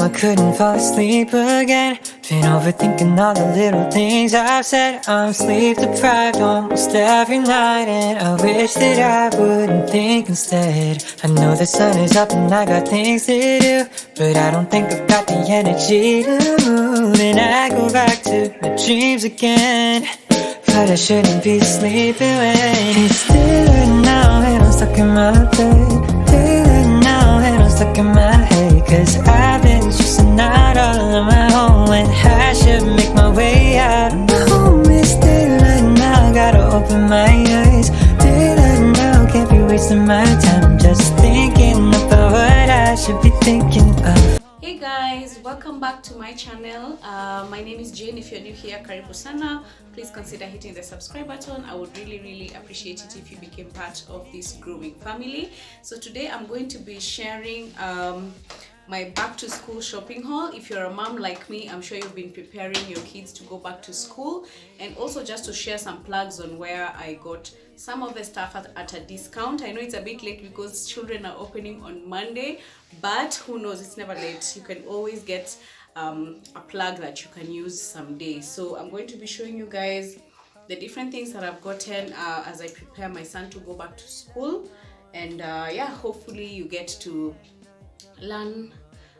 I couldn't fall asleep again. Been overthinking all the little things I've said. I'm sleep deprived almost every night, and I wish that I wouldn't think instead. I know the sun is up and I got things to do, but I don't think I've got the energy to move. And I go back to my dreams again, but I shouldn't be sleeping when it's daylight now and I'm stuck in my bed. Daylight now and I'm stuck in my head, 'cause I've been stressing out all on my own when I should make my way out on my own. It's daylight now, gotta open my eyes. Daylight now, can't be wasting my time just thinking about what I should be thinking of. Hey guys, welcome back to my channel. My name is Jane. If you're new here, karibu sana. Please consider hitting the subscribe button. I would really appreciate it if you became part of this growing family. So today I'm going to be sharing my back to school shopping haul. If you're a mom like me, I'm sure you've been preparing your kids to go back to school, and also just to share some plugs on where I got some of the stuff at a discount. I know it's a bit late because children are opening on Monday, but who knows, it's never late. You can always get a plug that you can use someday. So I'm going to be showing you guys the different things that I've gotten as I prepare my son to go back to school, and yeah, hopefully you get to learn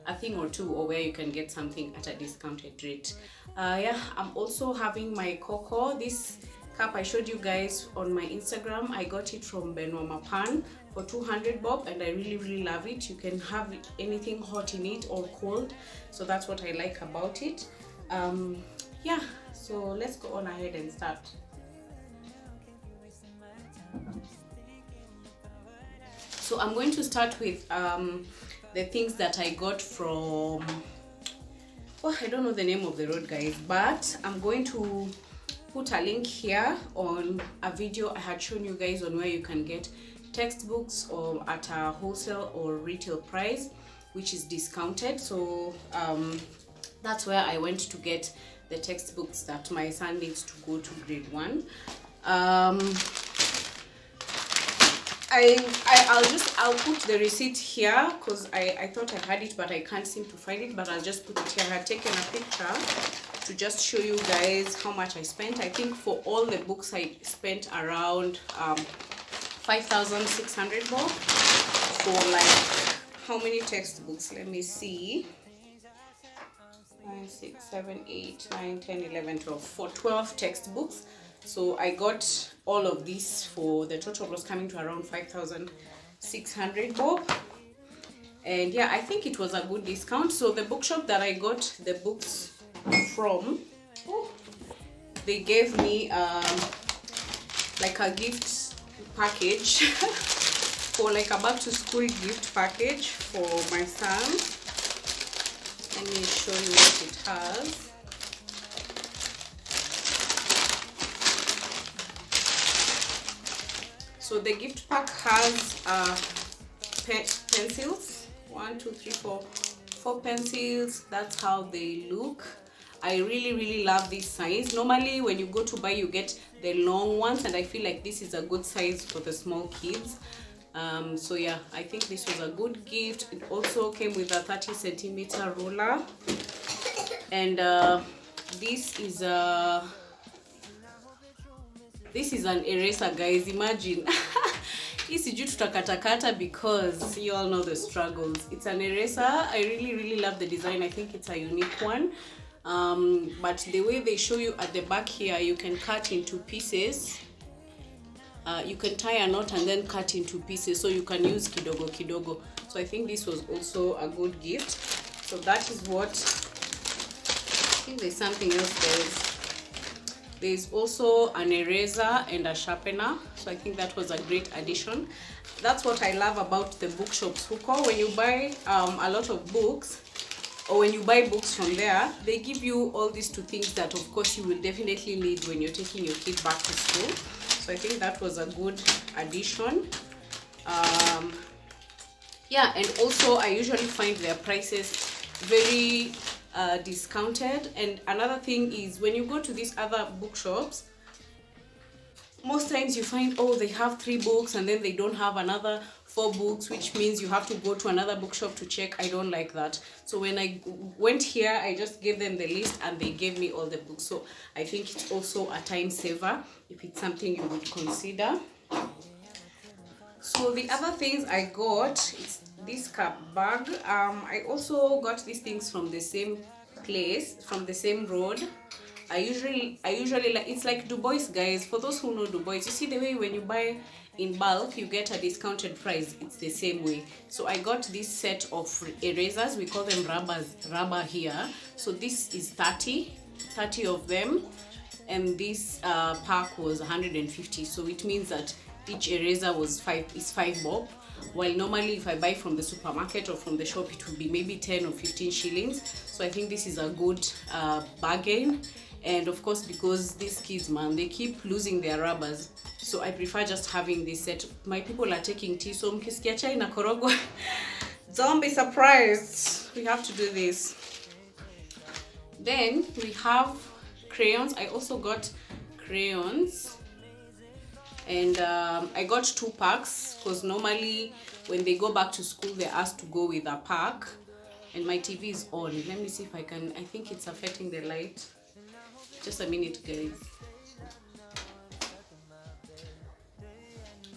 a thing or two, or where you can get something at a discounted rate. Yeah, I'm also having my cocoa. This cup I showed you guys on my Instagram, I got it from Benoit Mapan for 200 bob, and I really love it. You can have anything hot in it or cold, so that's what I like about it. Yeah, so let's go on ahead and start. So I'm going to start with the things that I got from, oh, I don't know the name of the road, guys, but I'm going to put a link here on a video I had shown you guys on where you can get textbooks or at a wholesale or retail price, which is discounted. So that's where I went to get the textbooks that my son needs to go to grade 1. I'll put the receipt here because I thought I had it, but I can't seem to find it, but I'll just put it here. I had taken a picture to just show you guys how much I spent. I think for all the books I spent around 5,600 baht for like, how many textbooks? Let me see. 9, 6, 7, 8, 9, 10, 11, 12. For 12 textbooks. So I got all of this, for the total was coming to around 5,600 bob. And yeah, I think it was a good discount. So the bookshop that I got the books from, they gave me like a gift package for like a back to school gift package for my son. Let me show you what it has. So the gift pack has pencils, 1, 2, 3, 4 pencils. That's how they look. I really love this size. Normally when you go to buy, you get the long ones, and I feel like this is a good size for the small kids. So yeah, I think this was a good gift. It also came with a 30 centimeter ruler, and this is an eraser, guys. Imagine. Siju tutakatakata because you all know the struggles. It's an eraser. I really love the design. I think it's a unique one. But the way they show you at the back here, you can cut into pieces. You can tie a knot and then cut into pieces, so you can use kidogo. So I think this was also a good gift. So that is what, I think there's something else, guys. There's also an eraser and a sharpener, so I think that was a great addition. That's what I love about the bookshops, Huko. When you buy a lot of books, or when you buy books from there, they give you all these 2 things that of course you will definitely need when you're taking your kid back to school. So I think that was a good addition. Yeah, and also I usually find their prices very discounted. And another thing is, when you go to these other bookshops, most times you find, oh, they have 3 books and then they don't have another 4 books, which means you have to go to another bookshop to check. I don't like that. So when I went here, I just gave them the list and they gave me all the books. So I think it's also a time saver if it's something you would consider. So the other things I got is this cup bag. I also got these things from the same place, from the same road. I usually like, it's like Du Bois, guys. For those who know Du Bois, you see the way when you buy in bulk you get a discounted price. It's the same way. So I got this set of erasers. We call them rubber here. So this is 30 of them, and this pack was 150. So it means that each eraser is 5 bob, while normally if I buy from the supermarket or from the shop it would be maybe 10 or 15 shillings. So I think this is a good bargain. And of course, because these kids, man, they keep losing their rubbers, so I prefer just having this set. My people are taking tea, so mkisikia chai na korogwa, don't be surprised. We have to do this. Then we have crayons. I also got crayons, and I got 2 packs because normally when they go back to school they're asked to go with a pack. And my TV is on. Let me see if I can. I think it's affecting the light. Just a minute, guys.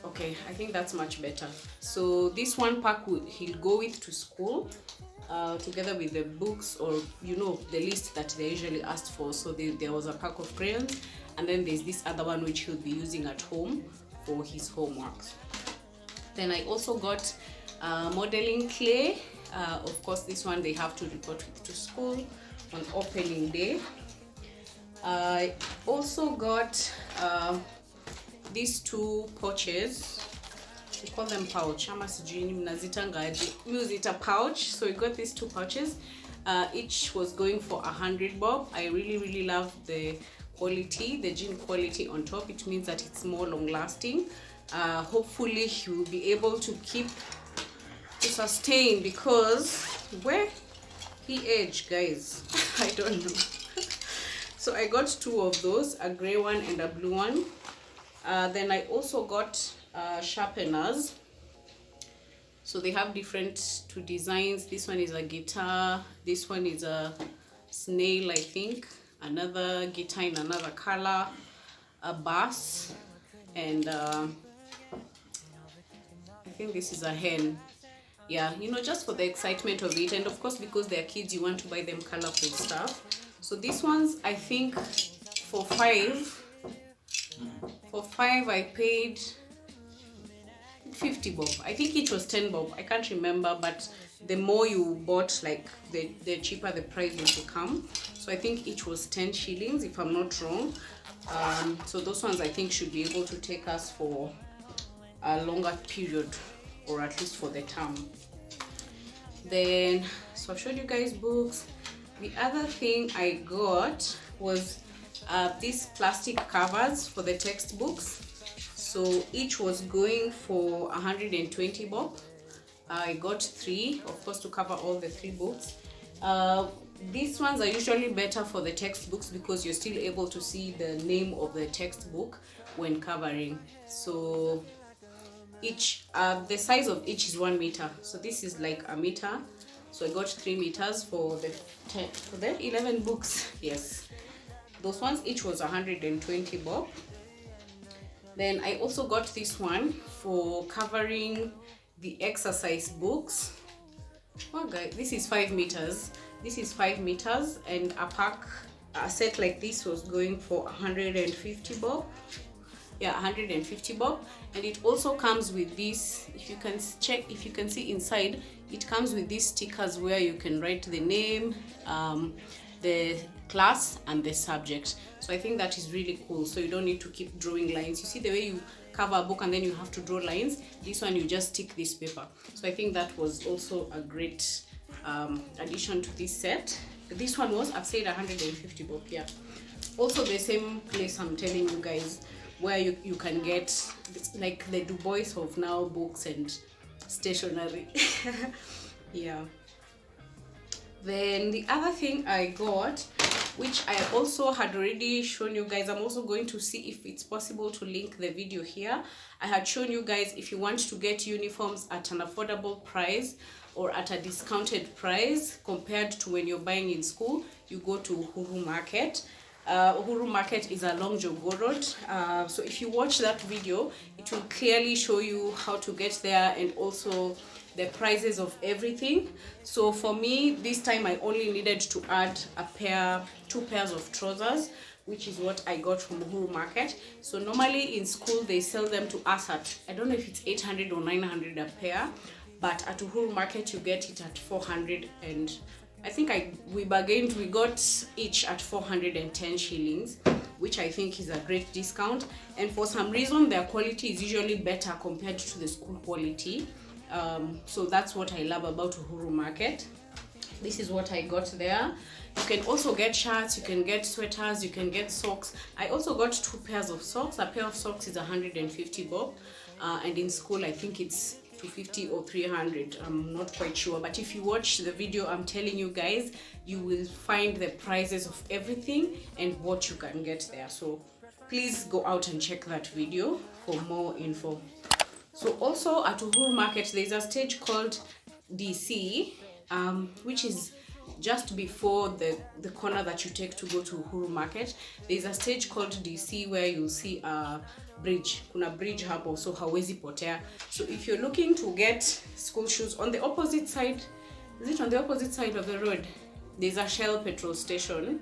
Okay, I think that's much better. So this 1 pack he'll go with to school, together with the books, or you know, the list that they usually asked for. So there was a pack of crayons, and then there's this other one which he'll be using at home for his homeworks. Then I also got modeling clay. Of course, this one they have to report with to school on opening day. I also got these 2 pouches. We call them pouch. Ama sijui mnazitangaje. Muzita pouch. So we got these 2 pouches. Each was going for 100 bob. I really love the quality, the jean quality on top. It means that it's more long lasting. Hopefully he will be able to sustain, because where he aged, guys, I don't know. So I got 2 of those, a gray one and a blue one. Then I also got sharpeners. So they have different 2 designs. This one is a guitar. This one is a snail, I think. Another guitar in another color. A bass. And I think this is a hen. Yeah, you know, just for the excitement of it. And of course, because they're kids, you want to buy them colorful stuff. So these ones, I think for 5 I paid 50 bob. I think it was 10 bob. I can't remember, but the more you bought, like the cheaper the price will become. So I think each was 10 shillings, if I'm not wrong. So those ones I think should be able to take us for a longer period, or at least for the term. Then, so I've showed you guys books. The other thing I got was these plastic covers for the textbooks. So each was going for 120 bob. I got 3, of course, to cover all the 3 books. These ones are usually better for the textbooks because you're still able to see the name of the textbook when covering. So each, the size of each is 1 meter. So this is like a meter. So I got 3 meters for the 11 books. Yes, those ones each was 120 bob. Then I also got this one for covering the exercise books. Oh guys, this is 5 meters. This is 5 meters, and a set like this was going for 150 bob. Yeah, 150 bob. And it also comes with this, if you can check, if you can see inside, it comes with these stickers where you can write the name, the class and the subject. So I think that is really cool, so you don't need to keep drawing lines. You see the way you cover a book and then you have to draw lines? This one you just stick this paper. So I think that was also a great addition to this set. This one was, I've said 150 bob. Yeah, also the same place I'm telling you guys, where you can get like the Du Bois of now books and stationery. Yeah. Then the other thing I got, which I also had already shown you guys, I'm also going to see if it's possible to link the video here. I had shown you guys, if you want to get uniforms at an affordable price or at a discounted price compared to when you're buying in school, you go to Uhuru Market. Uhuru Market is along Jogoo Road. So if you watch that video, it will clearly show you how to get there and also the prices of everything. So for me, this time I only needed to add two pairs of trousers, which is what I got from Uhuru Market. So normally in school they sell them to us at, I don't know if it's 800 or 900 a pair, but at Uhuru Market you get it at 400, and I think we bargained, we got each at 410 shillings, which I think is a great discount. And for some reason their quality is usually better compared to the school quality. So that's what I love about Uhuru Market. This is what I got there. You can also get shirts, you can get sweaters, you can get socks. I also got two pairs of socks. A pair of socks is 150 bob, and in school I think it's 250 or 300. I'm not quite sure, but if you watch the video, I'm telling you guys, you will find the prices of everything and what you can get there. So please go out and check that video for more info. So also at Uhuru Market there's a stage called DC, which is just before the corner that you take to go to Uhuru Market. There's a stage called DC where you'll see a bridge. Kuna bridge hapo, so hawezi potea. So if you're looking to get school shoes, on the opposite side, is it on the opposite side of the road? There's a Shell petrol station.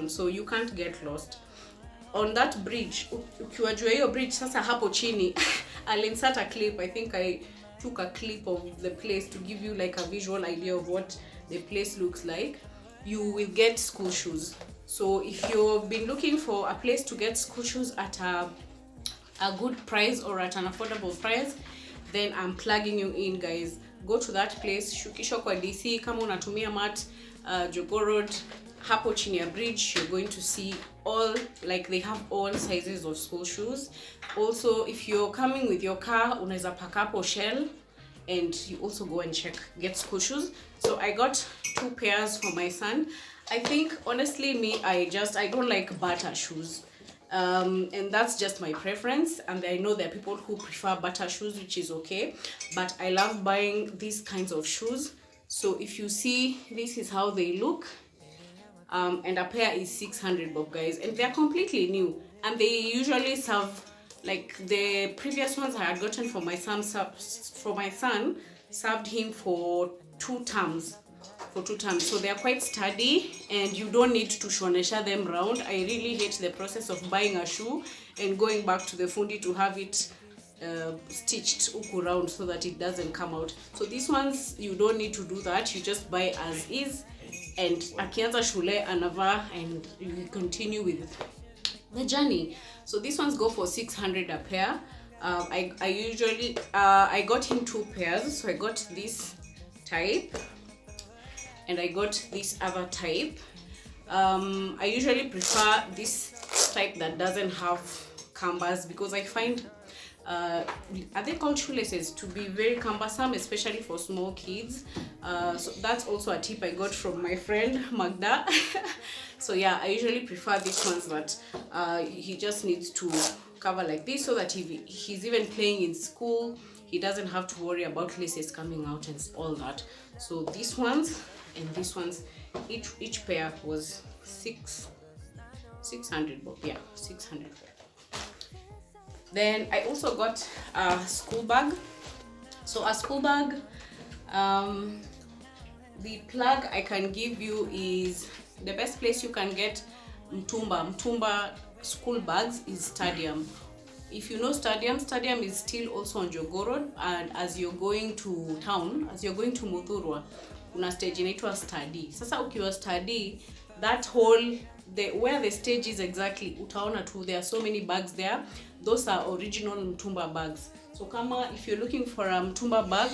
So you can't get lost. On that bridge, ukiwa juu hiyo bridge, sasa hapo chini, I'll insert a clip. I think I took a clip of the place to give you like a visual idea of what the place looks like. You will get school shoes. So if you've been looking for a place to get school shoes at a good price or at an affordable price, then I'm plugging you in, guys. Go to that place, Shukisho kwa DC. Kama unatumia mat, Jogoo Road, hapo chini ya bridge, you're going to see they have all sizes of school shoes. Also, if you're coming with your car, unaweza pack up or Shell, and you also go and get school shoes. So I got two pairs for my son. I think honestly I don't like butter shoes, and that's just my preference, and I know there are people who prefer butter shoes, which is okay, but I love buying these kinds of shoes. So if you see, this is how they look. And a pair is 600 bob, guys, and they're completely new, and they usually serve, like the previous ones I had gotten for my son served him for 2 terms. So they are quite sturdy, and you don't need to shonesha them round. I really hate the process of buying a shoe and going back to the fundi to have it stitched uku round so that it doesn't come out. So these ones you don't need to do that, you just buy as is, and akianza shule anava, and you continue with the journey. So these ones go for 600 a pair. I got him 2 pairs. So I got this type and I got this other type. I usually prefer this type that doesn't have canvas, because I find are they called shoelaces to be very cumbersome, especially for small kids. So that's also a tip I got from my friend Magda. So yeah, I usually prefer these ones that he just needs to cover like this, so that if he's even playing in school, he doesn't have to worry about laces coming out and all that. So these ones and these ones, each pair was 600 bob. Yeah, 600. Then I also got a school bag. So a school bag, the plug I can give you is, the best place you can get Mtumba school bags is Stadium. If you know Stadium is still also on Jogoo Road, and as you're going to town, as you're going to Muthurwa, una stage inaitwa Study. Sasa ukiwa Study, that whole where the stage is exactly, utaona tu there are so many bags there. Those are original Mtumba bags. So kama if you're looking for a Mtumba bag,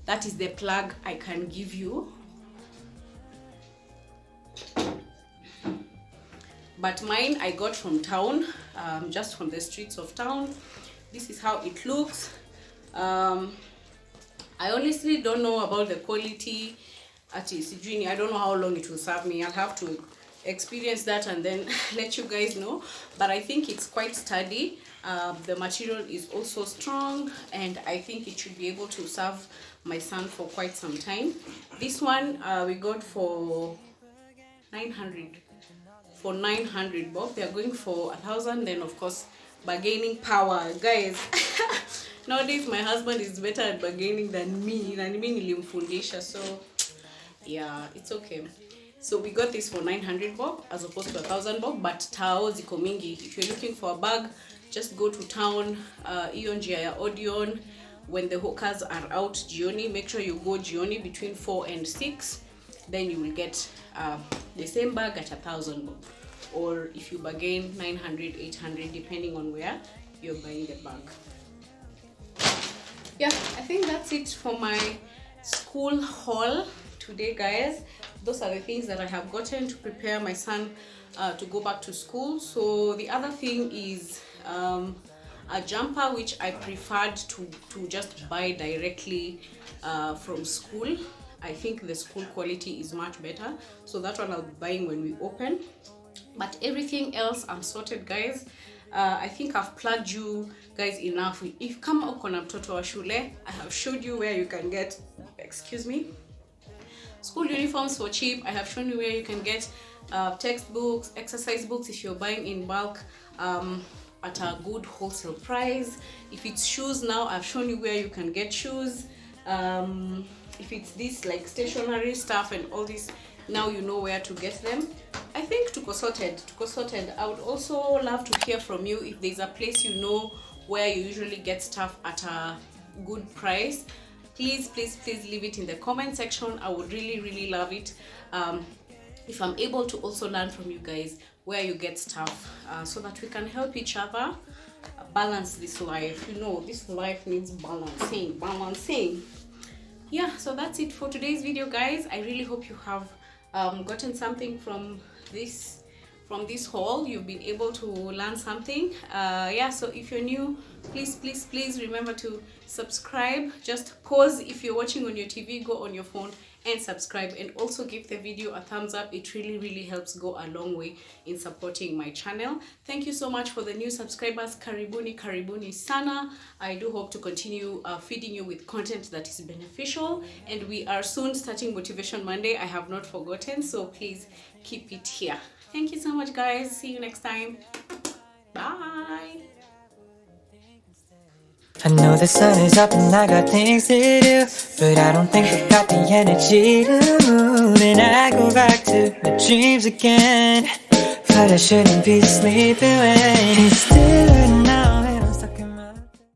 that is the plug I can give you. But mine I got from town, just from the streets of town. This is how it looks. I honestly don't know about the quality at Sijini. I don't know how long it will serve me. I'll have to experience that and then let you guys know. But I think it's quite sturdy. The material is also strong, and I think it should be able to serve my son for quite some time. This one we got for 900. For 900 bob. They are going for 1,000. Then of course, bargaining power, guys. Nowadays my husband is better at bargaining than me, nilimfundisha. So yeah, it's okay. So we got this for 900 bob as opposed to 1,000 bob, but tao ziko mingi. If you're looking for a bag, just go to town, Ion Jia Odeon. When the hawkers are out jioni, make sure you go jioni between 4 and 6. Then you will get the same bag at 1,000 bob, or if you bargain 900, 800, depending on where you're buying the bag. Yeah, I think that's it for my school haul today, guys. Those are the things that I have gotten to prepare my son to go back to school. So the other thing is a jumper, which I preferred to just buy directly from school. I think the school quality is much better, so that one I'll be buying when we open. But everything else I'm sorted, guys. I think I've plugged you guys enough. If kama uko na mtoto wa shule, I have showed you where you can get, excuse me, school uniforms for cheap. I have shown you where you can get textbooks, exercise books if you're buying in bulk at a good wholesale price. If it's shoes, now I've shown you where you can get shoes. If it's this like stationery stuff and all this, now you know where to get them. I think tuko sorted. I would also love to hear from you if there's a place you know where you usually get stuff at a good price. Please leave it in the comment section. I would really love it if I'm able to also learn from you guys where you get stuff, so that we can help each other balance this life. You know, this life needs balancing. Yeah, so that's it for today's video, guys. I really hope you have gotten something from this haul. You've been able to learn something. Yeah, so if you're new, please remember to subscribe. Just pause if you're watching on your TV, go on your phone and subscribe, and also give the video a thumbs up. It really helps go a long way in supporting my channel. Thank you so much for the new subscribers. Karibuni sana. I do hope to continue feeding you with content that is beneficial, and we are soon starting Motivation Monday. I have not forgotten, so please keep it here. Thank you so much, guys. See you next time. Bye. I know the sun is up and I got things to do, but I don't think I got the energy to move. And I go back to my dreams again, but I shouldn't be sleeping when it's still